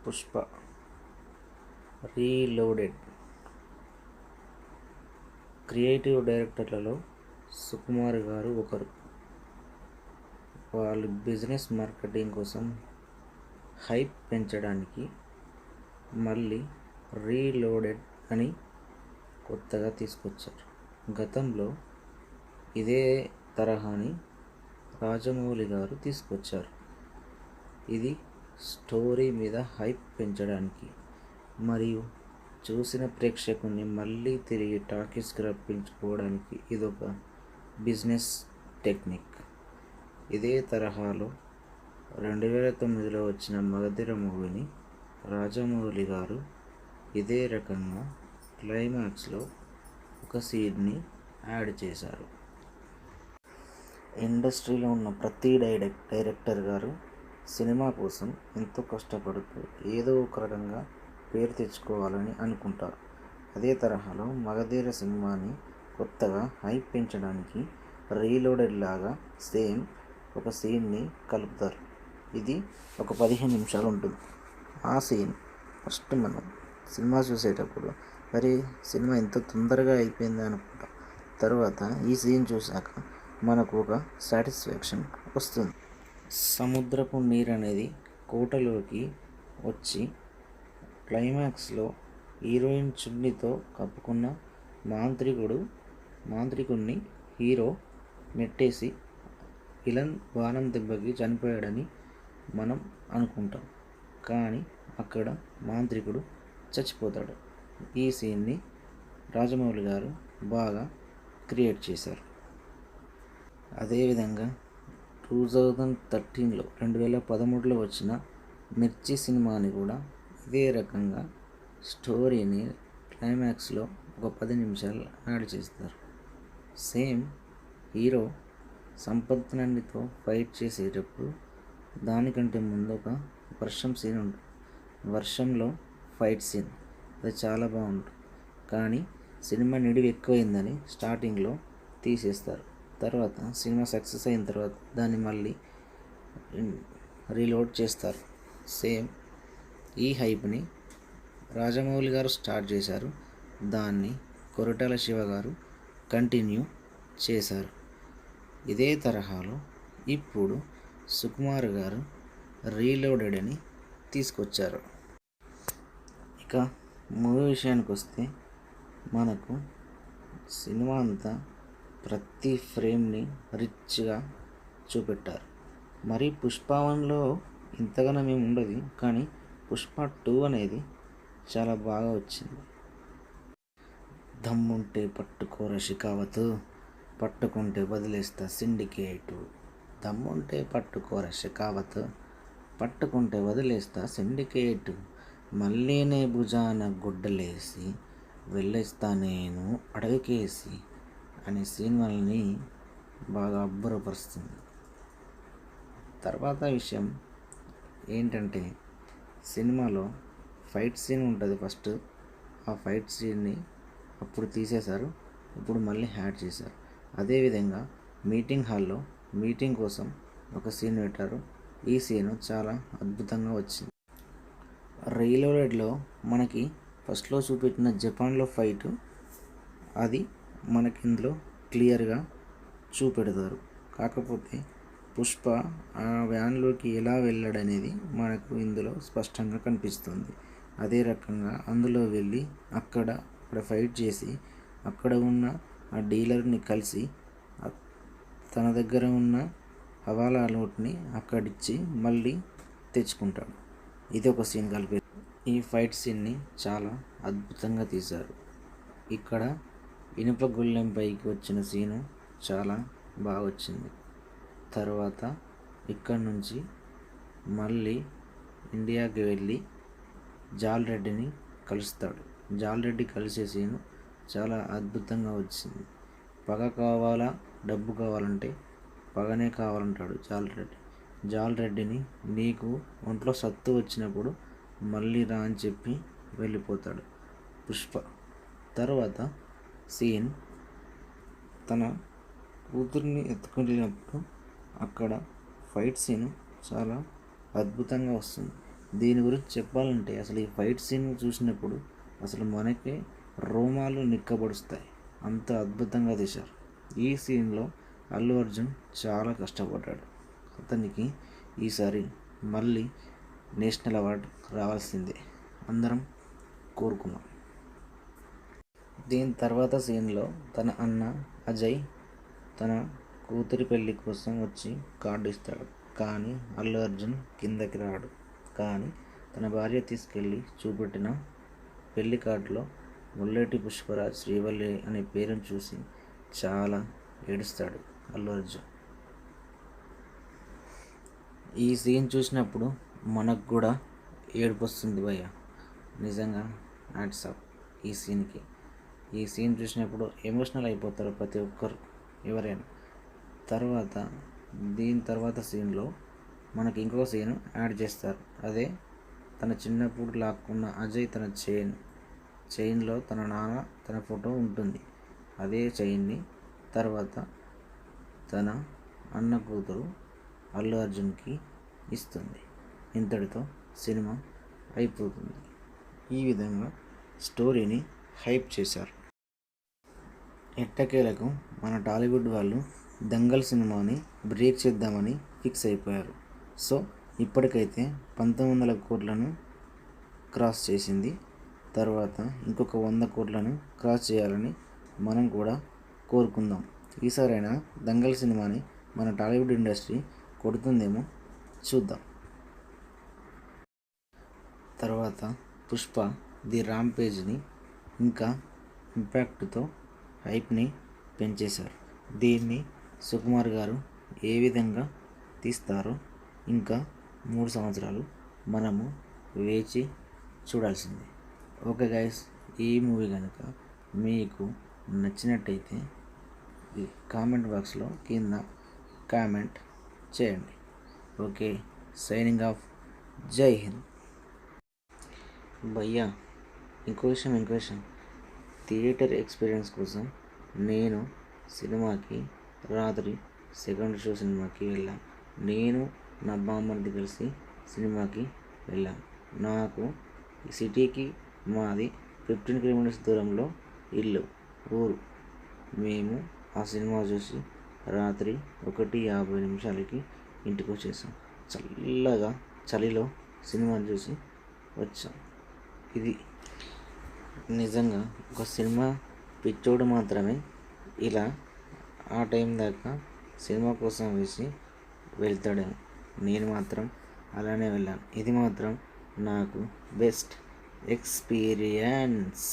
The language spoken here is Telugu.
పుష్ప రీలోడెడ్ క్రియేటివ్ డైరెక్టర్లలో సుకుమార్ గారు ఒకరు. వాళ్ళు బిజినెస్ మార్కెటింగ్ కోసం హైప్ పెంచడానికి మళ్ళీ రీలోడెడ్ అని కొత్తగా తీసుకొచ్చారు. గతంలో ఇదే తరహాని రాజమౌళి గారు తీసుకొచ్చారు. ఇది స్టోరీ మీద హైప్ పెంచడానికి మరియు చూసిన ప్రేక్షకుని మళ్ళీ తిరిగి టాకీస్కి రప్పించుకోవడానికి ఇదొక బిజినెస్ టెక్నిక్. ఇదే తరహాలో 2009లో వచ్చిన మగధీర మూవీని రాజమౌళి గారు ఇదే రకంగా క్లైమాక్స్లో ఒక సీన్ని యాడ్ చేశారు. ఇండస్ట్రీలో ఉన్న ప్రతి డైరెక్టర్ గారు సినిమా కోసం ఎంతో కష్టపడుతూ ఏదో ఒక రకంగా పేరు తెచ్చుకోవాలని అనుకుంటారు. అదే తరహాలో మగధీర సినిమాని కొత్తగా హైప్ పెంచడానికి రీలోడెడ్ లాగా సేమ్ ఒక సీన్ని కలుపుతారు. ఇది ఒక 15 నిమిషాలు ఉంటుంది. ఆ సీన్ ఫస్ట్ మనం సినిమా చూసేటప్పుడు మరి సినిమా ఎంత తొందరగా అయిపోయింది అనుకుంటాం. తర్వాత ఈ సీన్ చూశాక మనకు ఒక సాటిస్ఫాక్షన్ వస్తుంది. సముద్రపు నీరు అనేది కోటలోకి వచ్చి క్లైమాక్స్లో హీరోయిన్ చున్నీతో కప్పుకున్న మాంత్రికుడిని హీరో నెట్టేసి విలన్ బాణం దెబ్బకి చనిపోయాడని మనం అనుకుంటాం. కానీ అక్కడ మాంత్రికుడు చచ్చిపోతాడు. ఈ సీన్ని రాజమౌళి గారు బాగా క్రియేట్ చేశారు. అదేవిధంగా 2013లో వచ్చిన మిర్చి సినిమాని కూడా ఇదే రకంగా స్టోరీని క్లైమాక్స్లో ఒక 10 నిమిషాలు యాడ్ చేస్తారు. సేమ్ హీరో సంపత్నన్నితో ఫైట్ చేసేటప్పుడు దానికంటే ముందు ఒక వర్షం సీన్ ఉంటుంది. వర్షంలో ఫైట్ సీన్ అది చాలా బాగుంటుంది. కానీ సినిమా నిడివి ఎక్కువైందని స్టార్టింగ్లో తీసేస్తారు. తర్వాత సినిమా సక్సెస్ అయిన తర్వాత దాన్ని మళ్ళీ రీలోడ్ చేస్తారు. సేమ్ ఈ హైప్ని రాజమౌళి గారు స్టార్ట్ చేశారు. దాన్ని కొరటాల శివ గారు కంటిన్యూ చేశారు. ఇదే తరహాలో ఇప్పుడు సుకుమార్ గారు రీలోడెడ్ అని తీసుకొచ్చారు. ఇక మూవీ విషయానికి వస్తే మనకు సినిమా అంతా ప్రతి ఫ్రేమ్ని రిచ్గా చూపెట్టారు. మరి పుష్ప 1లో ఇంతగానం ఏమి ఉండదు, కానీ పుష్ప 2 అనేది చాలా బాగా వచ్చింది. దమ్ముంటే పట్టుకోర షికావతు, పట్టుకుంటే వదిలేస్తా సిండికేటు. దమ్ముంటే పట్టుకోర షికావతు, పట్టుకుంటే వదిలేస్తా సిండికేటు. మళ్ళీనే భుజాన గుడ్డలేసి వెళ్ళేస్తా నేను అడవికేసి అనే సీన్ వాళ్ళని బాగా అబ్బురపరుస్తుంది. తర్వాత విషయం ఏంటంటే సినిమాలో ఫైట్ సీన్ ఉంటుంది. ఫస్ట్ ఆ ఫైట్ సీన్ని అప్పుడు తీసేశారు, ఇప్పుడు మళ్ళీ యాడ్ చేశారు. అదేవిధంగా మీటింగ్ హాల్లో మీటింగ్ కోసం ఒక సీన్ పెట్టారు. ఈ సీను చాలా అద్భుతంగా వచ్చింది. రీలోడెడ్లో మనకి ఫస్ట్లో చూపెట్టిన జపాన్లో ఫైటు అది మనకి ఇందులో క్లియర్గా చూపెడతారు. కాకపోతే పుష్ప ఆ వ్యాన్లోకి ఎలా వెళ్ళాడనేది మనకు ఇందులో స్పష్టంగా కనిపిస్తుంది. అదే రకంగా అందులో వెళ్ళి అక్కడ ఫైట్ చేసి అక్కడ ఉన్న ఆ డీలర్ని కలిసి తన దగ్గర ఉన్న హవాలా నోట్ని అక్కడిచ్చి మళ్ళీ తెచ్చుకుంటాడు. ఇది ఒక సీన్ కలిపి ఈ ఫైట్ సీన్ని చాలా అద్భుతంగా తీశారు. ఇక్కడ ఇనుప గుళ్ళెం పైకి వచ్చిన సీను చాలా బాగా వచ్చింది. తర్వాత ఇక్కడ నుంచి మళ్ళీ ఇండియాకి వెళ్ళి జాలరెడ్డిని కలుస్తాడు. జాలరెడ్డి కలిసే సీను చాలా అద్భుతంగా వచ్చింది. పగ కావాలా డబ్బు కావాలంటే పగనే కావాలంటాడు జాలరెడ్డిని నీకు ఒంట్లో సత్తు వచ్చినప్పుడు మళ్ళీ రా అని చెప్పి వెళ్ళిపోతాడు పుష్ప. తర్వాత సీన్ తన కూతుర్ని ఎత్తుకెళ్ళినప్పుడు అక్కడ ఫైట్ సీన్ చాలా అద్భుతంగా వస్తుంది. దీని గురించి చెప్పాలంటే అసలు ఈ ఫైట్ సీన్ చూసినప్పుడు అసలు మనకే రోమాలు నిక్కబడుస్తాయి, అంత అద్భుతంగా తీశారు. ఈ సీన్లో అల్లు అర్జున్ చాలా కష్టపడ్డాడు. అతనికి ఈసారి మళ్ళీ నేషనల్ అవార్డు రావాల్సిందే అందరం కోరుకున్నాం. దీని తర్వాత సీన్లో తన అన్న అజయ్ తన కూతురి పెళ్లి కోసం వచ్చి కార్డు ఇస్తాడు. కానీ అల్లు అర్జున్ కిందకి రాడు. కానీ తన భార్య తీసుకెళ్ళి చూపెట్టిన పెళ్లి కార్డులో ముల్లెటి పుష్పరాజ్ శ్రీవల్లి అనే పేరును చూసి చాలా ఏడుస్తాడు అల్లు అర్జున్. ఈ సీన్ చూసినప్పుడు మనకు కూడా ఏడుపు వస్తుంది భయ్య. నిజంగా హ్యాట్స్ ఆఫ్ ఈ సీన్కి. ఈ సీన్ చూసినప్పుడు ఎమోషనల్ అయిపోతారు ప్రతి ఒక్కరు, ఎవరైనా. దీని తర్వాత సీన్లో మనకి ఇంకో సీన్ యాడ్ చేస్తారు. అదే తన చిన్నప్పుడు లాక్కున్న అజయ్ తన చైన్లో తన నాన్న తన ఫోటో ఉంటుంది. అదే చైన్ని తర్వాత తన అన్న కూతురు అల్లు అర్జున్కి ఇస్తుంది. ఇంతటితో సినిమా అయిపోతుంది. ఈ విధంగా స్టోరీని హైప్ చేశారు. ఎట్టకేలకు మన టాలీవుడ్ వాళ్ళు దంగల్ సినిమాని బ్రేక్ చేద్దామని ఫిక్స్ అయిపోయారు. సో ఇప్పటికైతే 1900 కోట్లను క్రాస్ చేసింది. తర్వాత ఇంకొక 100 కోట్లను క్రాస్ చేయాలని మనం కూడా కోరుకుందాం. ఈసారైనా దంగల్ సినిమాని మన టాలీవుడ్ ఇండస్ట్రీ కొడుతుందేమో చూద్దాం. తర్వాత పుష్ప ది రాంపేజ్ని ఇంకా ఇంపాక్ట్తో హైప్ని పెంచేశారు. దీన్ని సుకుమార్ గారు ఏ విధంగా తీస్తారో ఇంకా 3 సంవత్సరాలు మనము వేచి చూడాల్సిందే. ఓకే గైస్, ఈ మూవీ కనుక మీకు నచ్చినట్టయితే కామెంట్ బాక్స్లో కింద కామెంట్ చేయండి. Okay, signing off. జై హింద్. భయ్యా, ఇంకో విషయం, థియేటర్ ఎక్స్పీరియన్స్ కోసం నేను సినిమాకి రాత్రి సెకండ్ షో సినిమాకి వెళ్ళాను. నేను నా బామ్మర్ది కలిసి సినిమాకి వెళ్ళాం. నాకు సిటీకి మాది 15 కిలోమీటర్స్ దూరంలో ఊరు. మేము ఆ సినిమా చూసి రాత్రి 1:50 ఇంటికి వచ్చేసాం. చలిలో సినిమా చూసి వచ్చాం. ఇది నిజంగా ఒక సినిమా పిచ్చోడు మాత్రమే ఇలా ఆ టైం దాకా సినిమా కోసం వేసి వెళ్తాడేమో. నేను మాత్రం అలానే వెళ్ళాను. ఇది మాత్రం నాకు బెస్ట్ ఎక్స్పీరియన్స్.